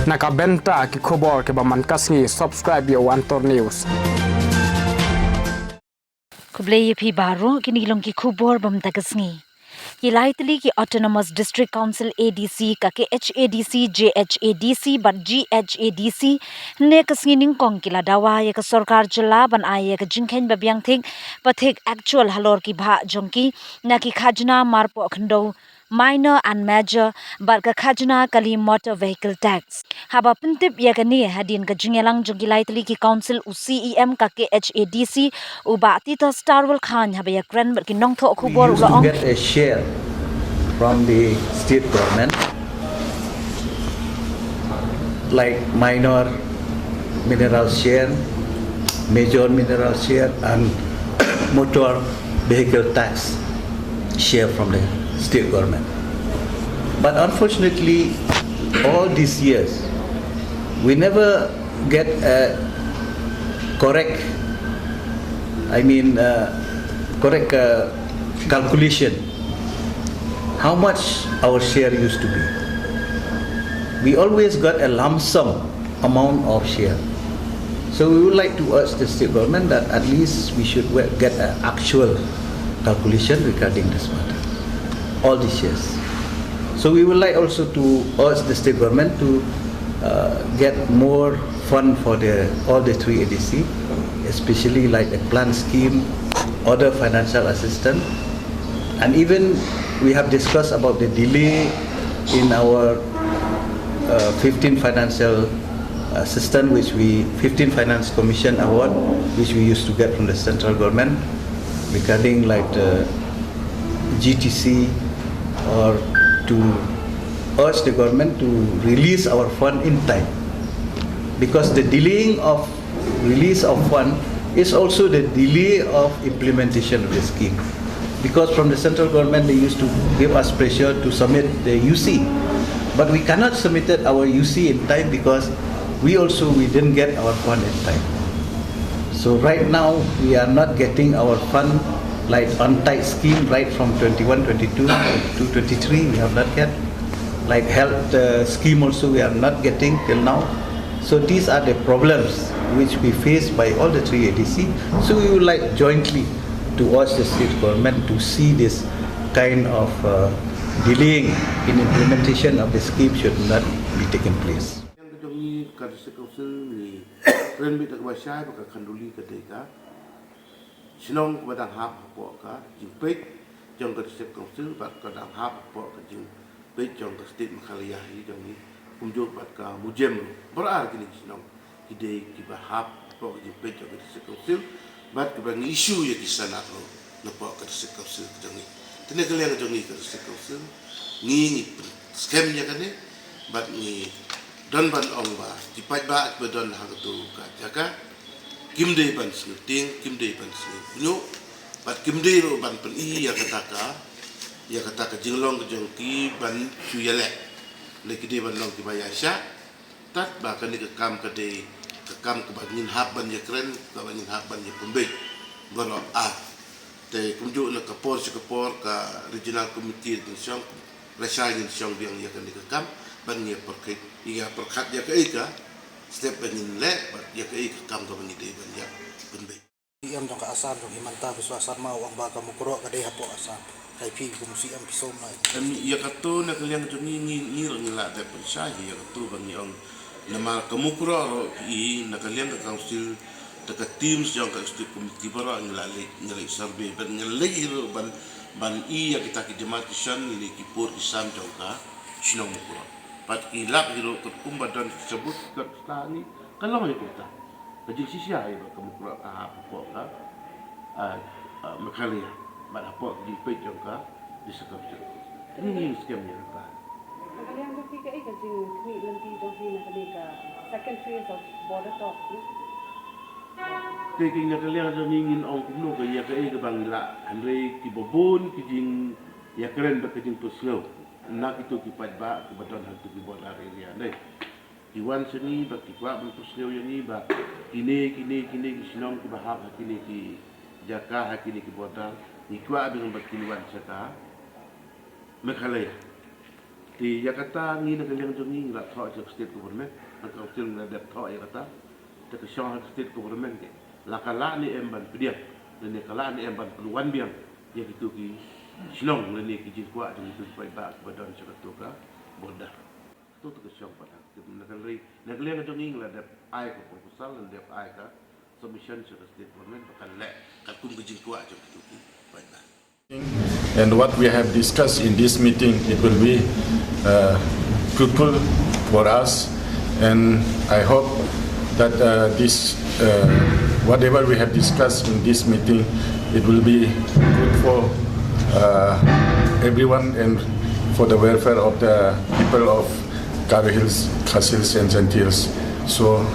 Nakabenta ki khobor ke baman kasngi subscribe yo Antor News. Kublai phi baru kini long ki khubor bam takasngi. Yilaitli ki Autonomous District Council ADC ka KHADC JHADC but GHADC ne kasngi ning kong kila dawa ya ka sorkar jala ban ay ka jingkhein babyang thing pathik actual halor ki bha jongki na ki khajna marpoh kyndew minor and major but ka khajna kali motor vehicle tax haba pentip ya kani hadin ka jingelang jongilai tli ki council UCEM ka KHADC uba tito starwal khan haba ya kran ki nongtho khubor We used to get a share from the state government, like minor mineral share, major mineral share, and motor vehicle tax share from the state government. But unfortunately, all these years, we never get a correct calculation how much our share used to be. We always got a lump sum amount of share. So we would like to urge the state government that at least we should get an actual calculation regarding this matter, all these shares. So we would like also to urge the state government to get more fund for all the three ADC, especially like a plant scheme, other financial assistance, and even we have discussed about the delay in our 15 financial assistance, 15 Finance Commission award, which we used to get from the central government regarding like the GTC, or to urge the government to release our fund in time, because the delaying of release of fund is also the delay of implementation of the scheme. Because from the central government they used to give us pressure to submit the UC, but we cannot submit our UC in time because we didn't get our fund in time. So right now we are not getting our fund like on tight scheme right from 21, 22 to 23 we have not get. Like health scheme also we are not getting till now. So these are the problems which we face by all the three ADC. So we would like jointly to urge the state government to see this kind of delaying in implementation of the scheme should not be taken place. Sinong badang hap po ka jingpet jong ka state council bat ka dang hap po ka jingpet jong ka state makhalaya hi jong ni kumjo bat ka mujem berar kini sinong ide ki ba hap po ka jingpet jong ka state council bat ka bang issue ya ki sana lo na po ka state council jong ni tene ka leng jong ni ka state council ni scam ya kan ni bat ni don ban ong ba dipat ba at don ha ka tu ka jaka kyndew ban ting kyndew ban bunyo bat kyndew ro ban pen ya kata jinglong ke jongki ban suyale le kide ban long ki bayasha tat ba kan ke kam ke kam ke ban ngin hab ban ya kren ka ban ngin hab ban ya pumbe baro te kumju na kapor ka regional committee din syong resal din syong biang ya kan ke kam ban ya perket ya perkat ya ke ika step bangin le ya ke kam ka bang ide ban ya pumbe iam jong ka asan jong himanta biswa asar mau ang baka mukro ka deha po asan kai pi kumsi am pisom na ya katu na kaliang jong ni ngila de pensahi ya katu bang yang nama kamukro ro I na kaliang ka council ta teams jong ka stu committee bara ngila survey ban ngila ro ban ya kita ki demarcation ni ki por ki sam jong ka sinong mukro pat ilap hiro ke kumbadan sebut ke tani kalau itu ta kajik sisia ya kamukro ka apa ka makalia bat apa di page jong ka di sekap ini scam ni ta kalian tu kita kajing ni nanti jong ni nak ka second phase of border talk kaya kalian jong ingin ong kuno ke ya ke bangla andre ki bobon ki jing ya keren ba kajing to slow nak itu ki pat ba ke badon hantu ki border area nei Iwan seni ba ki kwa ba to slow yani ba kini sinong ki bahab kini ki jaka kini ki border ni kwa abin ba kini wan saka mekhalaya Di Jakarta ni nak kalian jongi nggak tahu je state government, nak kau nak dapat tahu Jakarta, tak syah state government ke. Lakala ni emban pediak, dan ni kala ni emban peluan biang, yang itu ki Silong ni ki jingkwa dengan itu supaya bak badan Jakarta ka bodah. Itu tak syah pada. Nak kalian jongi nggak dapat ai ke proposal dan dapat ai ka submission to the state government bakal lek katung jingkwa je itu ki baik. And what we have discussed in this meeting, it will be fruitful for us, and I hope that whatever we have discussed in this meeting, it will be good for everyone and for the welfare of the people of Karo Hills, Khas Hills and St. Hills. So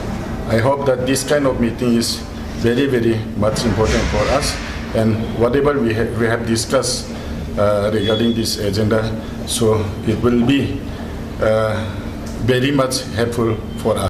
I hope that this kind of meeting is very, very much important for us. And whatever we have discussed regarding this agenda, so it will be very much helpful for us.